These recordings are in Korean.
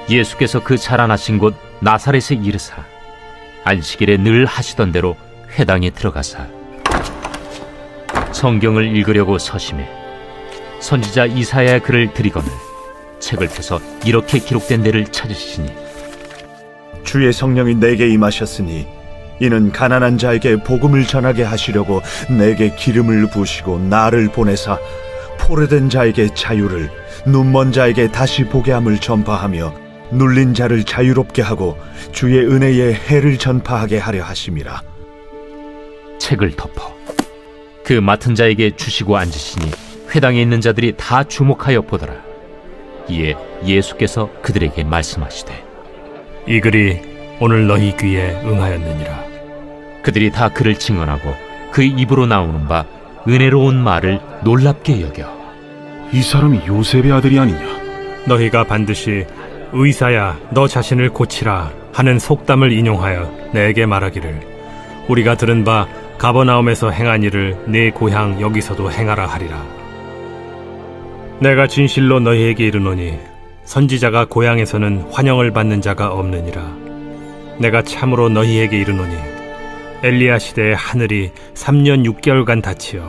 예수께서 그 자라나신 곳 나사렛에 이르사 안식일에 늘 하시던 대로 회당에 들어가사 성경을 읽으려고 서심해 선지자 이사야의 글을 들이거늘 책을 펴서 이렇게 기록된 데를 찾으시니 주의 성령이 내게 임하셨으니 이는 가난한 자에게 복음을 전하게 하시려고 내게 기름을 부으시고 나를 보내사 포로된 자에게 자유를, 눈먼 자에게 다시 보게 함을 전파하며 눌린 자를 자유롭게 하고 주의 은혜의 해를 전파하게 하려 하심이라. 책을 덮어 그 맡은 자에게 주시고 앉으시니 회당에 있는 자들이 다 주목하여 보더라. 이에 예수께서 그들에게 말씀하시되 이 글이 오늘 너희 귀에 응하였느니라. 그들이 다 그를 증언하고 그 입으로 나오는 바 은혜로운 말을 놀랍게 여겨 이 사람이 요셉의 아들이 아니냐? 너희가 반드시 의사야 너 자신을 고치라 하는 속담을 인용하여 내게 말하기를 우리가 들은 바 가버나움에서 행한 일을 네 고향 여기서도 행하라 하리라. 내가 진실로 너희에게 이르노니 선지자가 고향에서는 환영을 받는 자가 없느니라. 내가 참으로 너희에게 이르노니 엘리야 시대에 하늘이 3년 6개월간 닫히어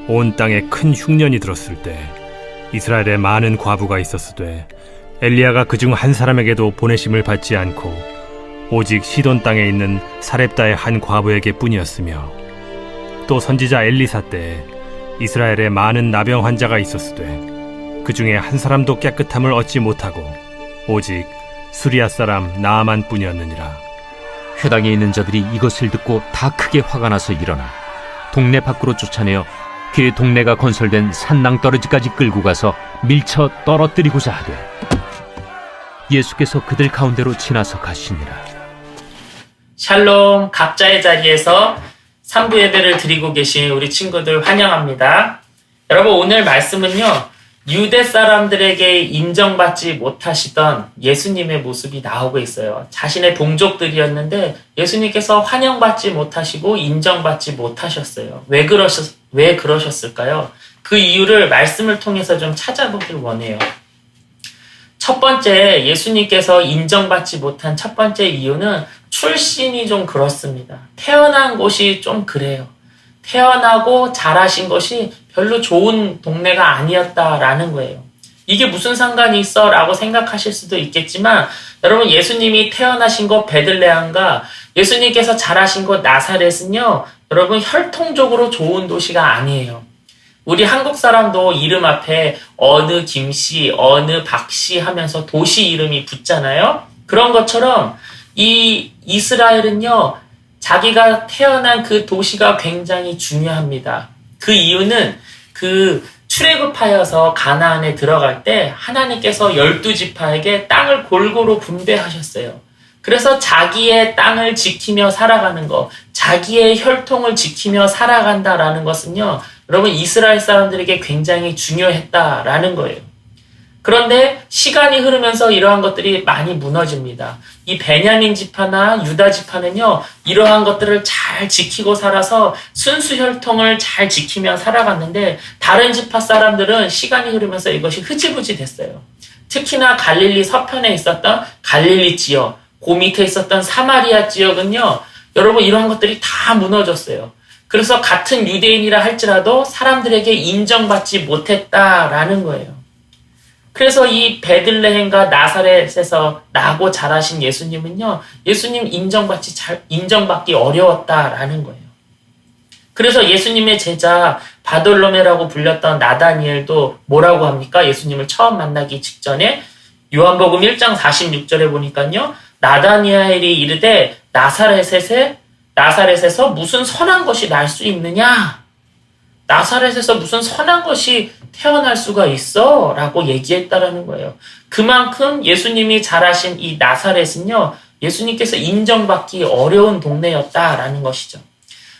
온 땅에 큰 흉년이 들었을 때 이스라엘에 많은 과부가 있었으되 엘리야가 그중 한 사람에게도 보내심을 받지 않고 오직 시돈 땅에 있는 사렙다의 한 과부에게 뿐이었으며 또 선지자 엘리사 때에 이스라엘에 많은 나병 환자가 있었으되 그 중에 한 사람도 깨끗함을 얻지 못하고 오직 수리아 사람 나아만 뿐이었느니라. 회당에 있는 자들이 이것을 듣고 다 크게 화가 나서 일어나 동네 밖으로 쫓아내어 그 동네가 건설된 산낭떠러지까지 끌고 가서 밀쳐 떨어뜨리고자 하되 예수께서 그들 가운데로 지나서 가시니라. 샬롬, 각자의 자리에서 3부 예배를 드리고 계신 우리 친구들 환영합니다. 여러분, 오늘 말씀은요, 유대 사람들에게 인정받지 못하시던 예수님의 모습이 나오고 있어요. 자신의 동족들이었는데 예수님께서 환영받지 못하시고 인정받지 못하셨어요. 왜 그러셨을까요? 그 이유를 말씀을 통해서 좀 찾아보길 원해요. 첫 번째, 예수님께서 인정받지 못한 첫 번째 이유는 출신이 좀 그렇습니다. 태어난 곳이 좀 그래요. 태어나고 자라신 것이 별로 좋은 동네가 아니었다라는 거예요. 이게 무슨 상관이 있어? 라고 생각하실 수도 있겠지만 여러분, 예수님이 태어나신 곳 베들레헴과 예수님께서 자라신 곳 나사렛은요, 여러분 혈통적으로 좋은 도시가 아니에요. 우리 한국 사람도 이름 앞에 어느 김씨, 어느 박씨 하면서 도시 이름이 붙잖아요. 그런 것처럼 이 이스라엘은요, 자기가 태어난 그 도시가 굉장히 중요합니다. 그 이유는 그 출애굽하여서 가나안에 들어갈 때 하나님께서 12지파에게 땅을 골고루 분배하셨어요. 그래서 자기의 땅을 지키며 살아가는 것, 자기의 혈통을 지키며 살아간다라는 것은요, 여러분 이스라엘 사람들에게 굉장히 중요했다라는 거예요. 그런데 시간이 흐르면서 이러한 것들이 많이 무너집니다. 이 베냐민 지파나 유다 지파는요, 이러한 것들을 잘 지키고 살아서 순수 혈통을 잘 지키며 살아갔는데 다른 지파 사람들은 시간이 흐르면서 이것이 흐지부지 됐어요. 특히나 갈릴리 서편에 있었던 갈릴리 지역, 그 밑에 있었던 사마리아 지역은요, 여러분 이러한 것들이 다 무너졌어요. 그래서 같은 유대인이라 할지라도 사람들에게 인정받지 못했다라는 거예요. 그래서 이 베들레헴과 나사렛에서 나고 자라신 예수님은요, 예수님 인정받기 어려웠다라는 거예요. 그래서 예수님의 제자 바돌로메라고 불렸던 나다니엘도 뭐라고 합니까? 예수님을 처음 만나기 직전에 요한복음 1장 46절에 보니까요, 나다니엘이 이르되 나사렛에서 무슨 선한 것이 날 수 있느냐? 나사렛에서 무슨 선한 것이 태어날 수가 있어? 라고 얘기했다라는 거예요. 그만큼 예수님이 자라신 이 나사렛은요, 예수님께서 인정받기 어려운 동네였다라는 것이죠.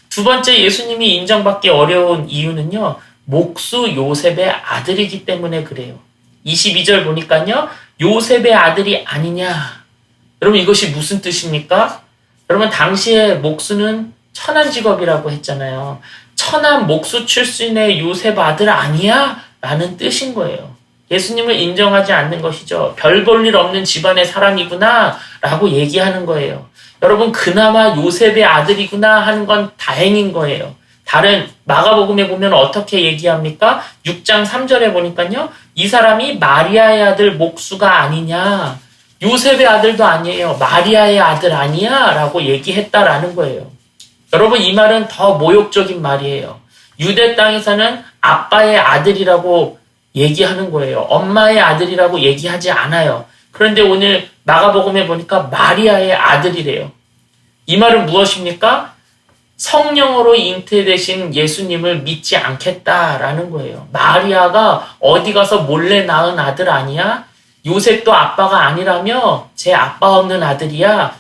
두 번째, 예수님이 인정받기 어려운 이유는요, 목수 요셉의 아들이기 때문에 그래요. 22절 보니까요, 요셉의 아들이 아니냐. 여러분, 이것이 무슨 뜻입니까? 여러분, 당시에 목수는 천한 직업이라고 했잖아요. 천한 목수 출신의 요셉 아들 아니야? 라는 뜻인 거예요. 예수님을 인정하지 않는 것이죠. 별 볼 일 없는 집안의 사람이구나 라고 얘기하는 거예요. 여러분, 그나마 요셉의 아들이구나 하는 건 다행인 거예요. 다른 마가복음에 보면 어떻게 얘기합니까? 6장 3절에 보니까요. 이 사람이 마리아의 아들 목수가 아니냐. 요셉의 아들도 아니에요. 마리아의 아들 아니야 라고 얘기했다라는 거예요. 여러분, 이 말은 더 모욕적인 말이에요. 유대 땅에서는 아빠의 아들이라고 얘기하는 거예요. 엄마의 아들이라고 얘기하지 않아요. 그런데 오늘 마가복음에 보니까 마리아의 아들이래요. 이 말은 무엇입니까? 성령으로 잉태되신 예수님을 믿지 않겠다라는 거예요. 마리아가 어디 가서 몰래 낳은 아들 아니야? 요셉도 아빠가 아니라며 제 아빠 없는 아들이야.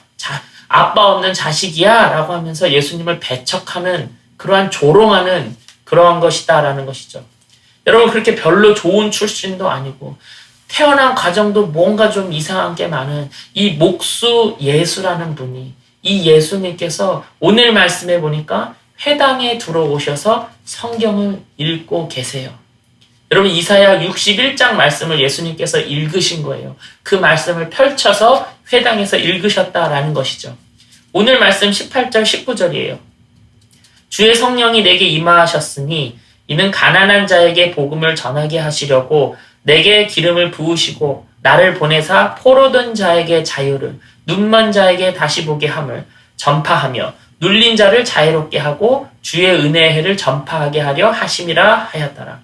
아빠 없는 자식이야 라고 하면서 예수님을 배척하는 그러한 조롱하는 그러한 것이다라는 것이죠. 여러분, 그렇게 별로 좋은 출신도 아니고 태어난 과정도 뭔가 좀 이상한 게 많은 이 목수 예수라는 분이, 이 예수님께서 오늘 말씀해 보니까 회당에 들어오셔서 성경을 읽고 계세요. 여러분, 이사야 61장 말씀을 예수님께서 읽으신 거예요. 그 말씀을 펼쳐서 회당에서 읽으셨다라는 것이죠. 오늘 말씀 18절 19절이에요. 주의 성령이 내게 임하셨으니 이는 가난한 자에게 복음을 전하게 하시려고 내게 기름을 부으시고 나를 보내사 포로된 자에게 자유를, 눈먼 자에게 다시 보게 함을 전파하며 눌린 자를 자유롭게 하고 주의 은혜의 해를 전파하게 하려 하심이라 하였더라.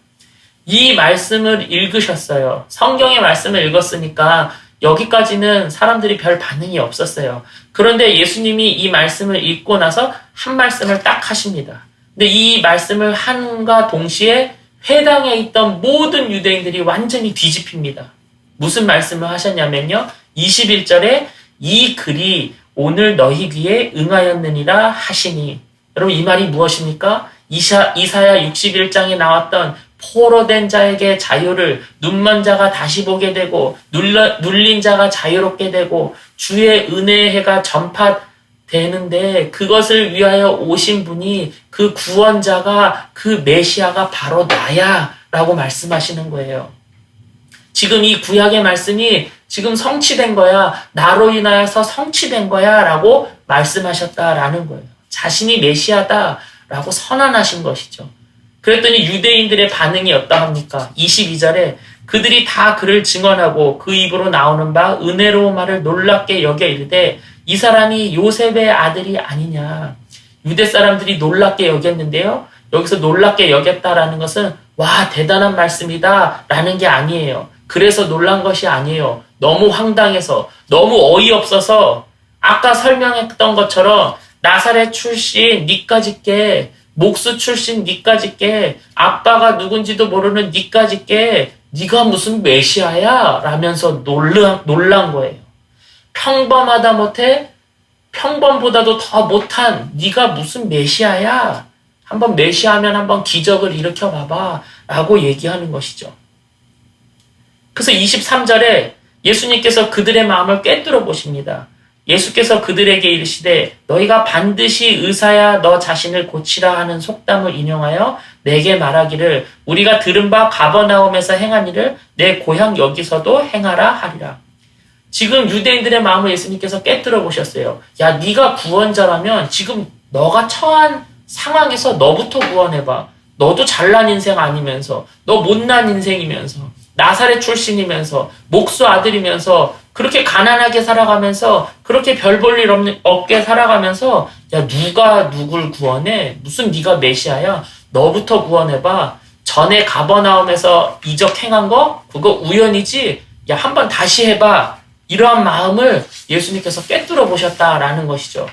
이 말씀을 읽으셨어요. 성경의 말씀을 읽었으니까 여기까지는 사람들이 별 반응이 없었어요. 그런데 예수님이 이 말씀을 읽고 나서 한 말씀을 딱 하십니다. 근데 이 말씀을 한과 동시에 회당에 있던 모든 유대인들이 완전히 뒤집힙니다. 무슨 말씀을 하셨냐면요. 21절에 이 글이 오늘 너희 귀에 응하였느니라 하시니. 여러분, 이 말이 무엇입니까? 이사야 61장에 나왔던 포로된 자에게 자유를, 눈먼 자가 다시 보게 되고 눌린 자가 자유롭게 되고 주의 은혜의 해가 전파되는데 그것을 위하여 오신 분이, 그 구원자가, 그 메시아가 바로 나야 라고 말씀하시는 거예요. 지금 이 구약의 말씀이 지금 성취된 거야, 나로 인하여서 성취된 거야 라고 말씀하셨다라는 거예요. 자신이 메시아다 라고 선언하신 것이죠. 그랬더니 유대인들의 반응이 어떠합니까? 22절에 그들이 다 그를 증언하고 그 입으로 나오는 바 은혜로운 말을 놀랍게 여겨 이르되 이 사람이 요셉의 아들이 아니냐. 유대 사람들이 놀랍게 여겼는데요. 여기서 놀랍게 여겼다라는 것은 와, 대단한 말씀이다 라는 게 아니에요. 그래서 놀란 것이 아니에요. 너무 황당해서, 너무 어이없어서 아까 설명했던 것처럼 나사렛 출신 니까짓게, 목수 출신 니까짓게, 아빠가 누군지도 모르는 니까짓게 네가 무슨 메시아야? 라면서 놀란 거예요. 평범하다 못해 평범보다도 더 못한 네가 무슨 메시아야? 한번 메시아하면 한번 기적을 일으켜 봐봐 라고 얘기하는 것이죠. 그래서 23절에 예수님께서 그들의 마음을 꿰뚫어 보십니다. 예수께서 그들에게 이르시되 너희가 반드시 의사야 너 자신을 고치라 하는 속담을 인용하여 내게 말하기를 우리가 들은 바 가버나움에서 행한 일을 내 고향 여기서도 행하라 하리라. 지금 유대인들의 마음을 예수님께서 꿰뚫어 보셨어요. 야, 네가 구원자라면 지금 너가 처한 상황에서 너부터 구원해봐. 너도 잘난 인생 아니면서, 너 못난 인생이면서, 나사렛 출신이면서, 목수 아들이면서, 그렇게 가난하게 살아가면서, 그렇게 별 볼 일 없게 살아가면서, 야, 누가 누굴 구원해? 무슨 네가 메시아야? 너부터 구원해봐. 전에 가버나움에서 이적 행한 거? 그거 우연이지? 야, 한번 다시 해봐. 이러한 마음을 예수님께서 꿰뚫어 보셨다라는 것이죠.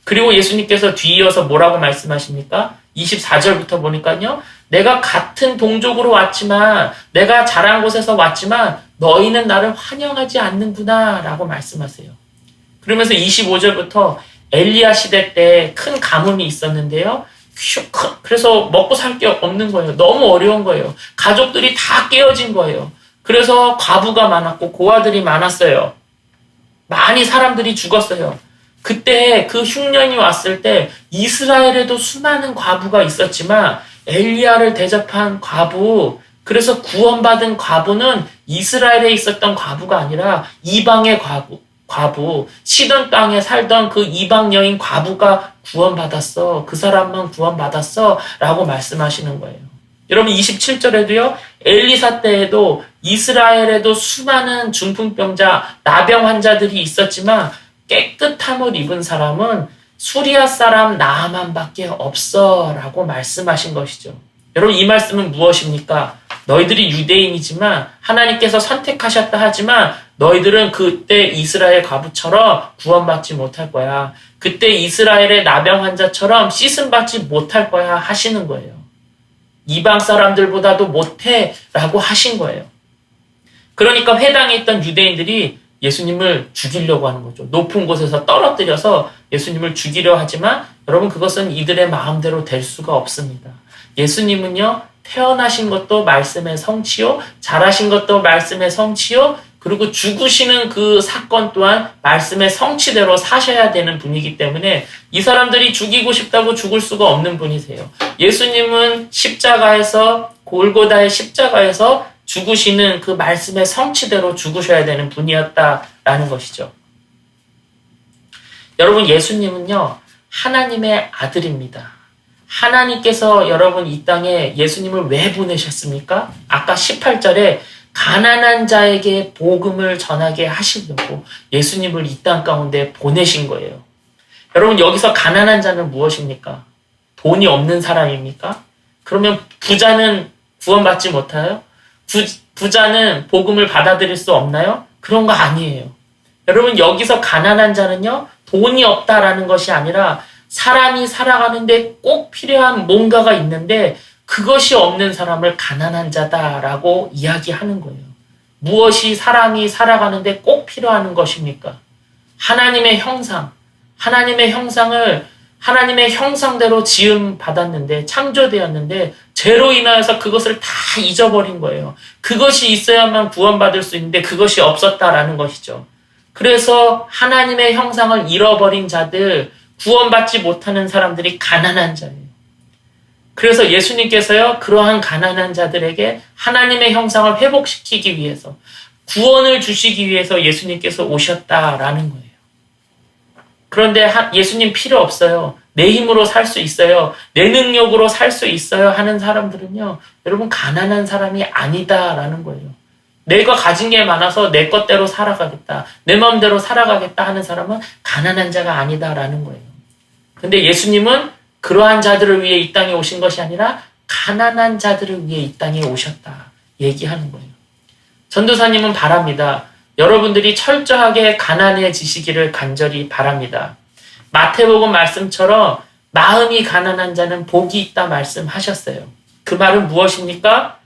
그리고 예수님께서 뒤이어서 뭐라고 말씀하십니까? 24절부터 보니까요. 내가 같은 동족으로 왔지만, 내가 자란 곳에서 왔지만 너희는 나를 환영하지 않는구나 라고 말씀하세요. 그러면서 25절부터 엘리야 시대 때 큰 가뭄이 있었는데요. 그래서 먹고 살 게 없는 거예요. 너무 어려운 거예요. 가족들이 다 깨어진 거예요. 그래서 과부가 많았고 고아들이 많았어요. 많이 사람들이 죽었어요. 그때 그 흉년이 왔을 때 이스라엘에도 수많은 과부가 있었지만 엘리야를 대접한 과부, 그래서 구원받은 과부는 이스라엘에 있었던 과부가 아니라 이방의 과부, 시돈 땅에 살던 그 이방 여인 과부가 구원받았어. 그 사람만 구원받았어. 라고 말씀하시는 거예요. 여러분 27절에도요. 엘리사 때에도 이스라엘에도 수많은 중풍병자, 나병 환자들이 있었지만 깨끗함을 입은 사람은 수리아 사람 나아만밖에 없어 라고 말씀하신 것이죠. 여러분 이 말씀은 무엇입니까? 너희들이 유대인이지만 하나님께서 선택하셨다 하지만 너희들은 그때 이스라엘 과부처럼 구원받지 못할 거야. 그때 이스라엘의 나병 환자처럼 씻음받지 못할 거야 하시는 거예요. 이방 사람들보다도 못해 라고 하신 거예요. 그러니까 회당에 있던 유대인들이 예수님을 죽이려고 하는 거죠. 높은 곳에서 떨어뜨려서 예수님을 죽이려 하지만 여러분 그것은 이들의 마음대로 될 수가 없습니다. 예수님은요. 태어나신 것도 말씀의 성취요. 자라신 것도 말씀의 성취요. 그리고 죽으시는 그 사건 또한 말씀의 성취대로 사셔야 되는 분이기 때문에 이 사람들이 죽이고 싶다고 죽을 수가 없는 분이세요. 예수님은 십자가에서 골고다의 십자가에서 죽으시는 그 말씀의 성취대로 죽으셔야 되는 분이었다라는 것이죠. 여러분 예수님은요. 하나님의 아들입니다. 하나님께서 여러분 이 땅에 예수님을 왜 보내셨습니까? 아까 18절에 가난한 자에게 복음을 전하게 하시려고 예수님을 이 땅 가운데 보내신 거예요. 여러분 여기서 가난한 자는 무엇입니까? 돈이 없는 사람입니까? 그러면 부자는 구원받지 못해요? 부자는 복음을 받아들일 수 없나요? 그런 거 아니에요. 여러분 여기서 가난한 자는요. 돈이 없다라는 것이 아니라 사람이 살아가는데 꼭 필요한 뭔가가 있는데 그것이 없는 사람을 가난한 자다라고 이야기하는 거예요. 무엇이 사람이 살아가는데 꼭 필요한 것입니까? 하나님의 형상, 하나님의 형상을 하나님의 형상대로 지음 받았는데 창조되었는데 죄로 인하여서 그것을 다 잊어버린 거예요. 그것이 있어야만 구원받을 수 있는데 그것이 없었다라는 것이죠. 그래서 하나님의 형상을 잃어버린 자들, 구원받지 못하는 사람들이 가난한 자예요. 그래서 예수님께서요, 그러한 가난한 자들에게 하나님의 형상을 회복시키기 위해서, 구원을 주시기 위해서 예수님께서 오셨다라는 거예요. 그런데 예수님 필요 없어요. 내 힘으로 살 수 있어요. 내 능력으로 살 수 있어요 하는 사람들은요, 여러분 가난한 사람이 아니다라는 거예요. 내가 가진 게 많아서 내 것대로 살아가겠다, 내 마음대로 살아가겠다 하는 사람은 가난한 자가 아니다라는 거예요. 근데 예수님은 그러한 자들을 위해 이 땅에 오신 것이 아니라 가난한 자들을 위해 이 땅에 오셨다 얘기하는 거예요. 전도사님은 바랍니다. 여러분들이 철저하게 가난해지시기를 간절히 바랍니다. 마태복음 말씀처럼 마음이 가난한 자는 복이 있다 말씀하셨어요. 그 말은 무엇입니까?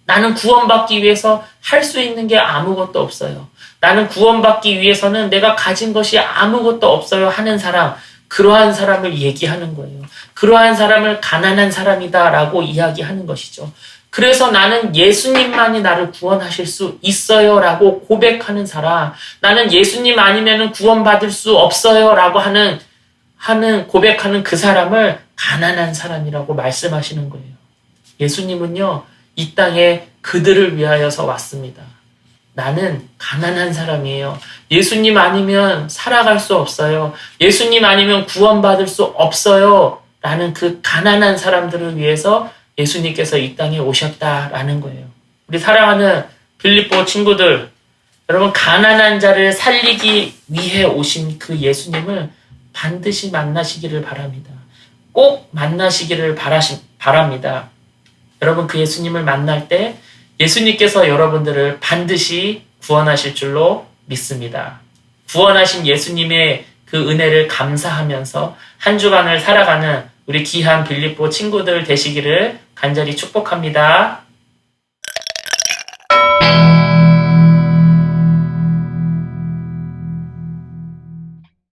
나는 구원받기 위해서 할 수 있는 게 아무것도 없어요. 나는 구원받기 위해서는 내가 가진 것이 아무것도 없어요 하는 사람, 그러한 사람을 얘기하는 거예요. 그러한 사람을 가난한 사람이다라고 이야기하는 것이죠. 그래서 나는 예수님만이 나를 구원하실 수 있어요 라고 고백하는 사람, 나는 예수님 아니면 구원받을 수 없어요 라고 하는 고백하는 그 사람을 가난한 사람이라고 말씀하시는 거예요. 예수님은요, 이 땅에 그들을 위하여서 왔습니다. 나는 가난한 사람이에요. 예수님 아니면 살아갈 수 없어요. 예수님 아니면 구원받을 수 없어요 라는 그 가난한 사람들을 위해서 예수님께서 이 땅에 오셨다라는 거예요. 우리 사랑하는 빌립보 친구들, 여러분 가난한 자를 살리기 위해 오신 그 예수님을 반드시 만나시기를 바랍니다. 꼭 만나시기를 바랍니다. 여러분 그 예수님을 만날 때 예수님께서 여러분들을 반드시 구원하실 줄로 믿습니다. 구원하신 예수님의 그 은혜를 감사하면서 한 주간을 살아가는 우리 귀한 빌립보 친구들 되시기를 간절히 축복합니다.